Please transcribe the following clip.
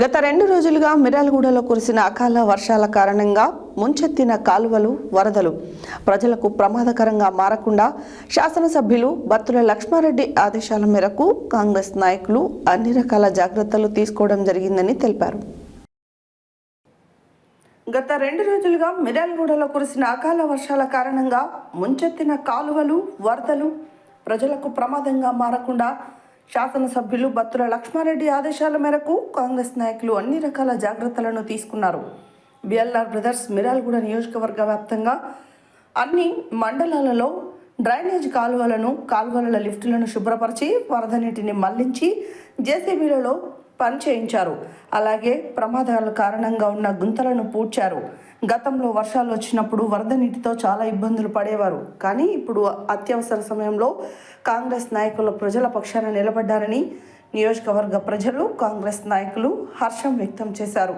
గత 2 రోజులుగా మిర్యాలగూడలో కురిసిన అకాల వర్షాల కారణంగా ముంచెత్తిన కాలువలు, వరదలు ప్రజలకు ప్రమాదకరంగా మారకుండా శాసనసభ్యులు బత్తుల లక్ష్మారెడ్డి ఆదేశాల మేరకు కాంగ్రెస్ నాయకులు అన్ని రకాల జాగ్రత్తలు తీసుకోవడం జరిగిందని తెలిపారు. గత 2 రోజులుగా మిర్యాలగూడలో కురిసిన అకాల వర్షాల కారణంగా ముంచెత్తిన కాలువలు, వరదలు ప్రజలకు ప్రమాదంగా మారకుండా శాసనసభ్యులు బత్తుల లక్ష్మారెడ్డి ఆదేశాల మేరకు కాంగ్రెస్ నాయకులు అన్ని రకాల జాగ్రత్తలను తీసుకున్నారు. బిఎల్ఆర్ బ్రదర్స్ మిర్యాలగూడ నియోజకవర్గ వ్యాప్తంగా అన్ని మండలాలలో డ్రైనేజ్ కాలువల లిఫ్టులను శుభ్రపరిచి వరద నీటిని మళ్లించి జేసీబీలలో పని చేయించారు. అలాగే ప్రమాదాల కారణంగా ఉన్న గుంతలను పూడ్చారు. గతంలో వర్షాలు వచ్చినప్పుడు వరద నీటితో చాలా ఇబ్బందులు పడేవారు. కానీ ఇప్పుడు అత్యవసర సమయంలో కాంగ్రెస్ నాయకులు ప్రజల పక్షాన నిలబడ్డారని నియోజకవర్గ ప్రజలు, కాంగ్రెస్ నాయకులు హర్షం వ్యక్తం చేశారు.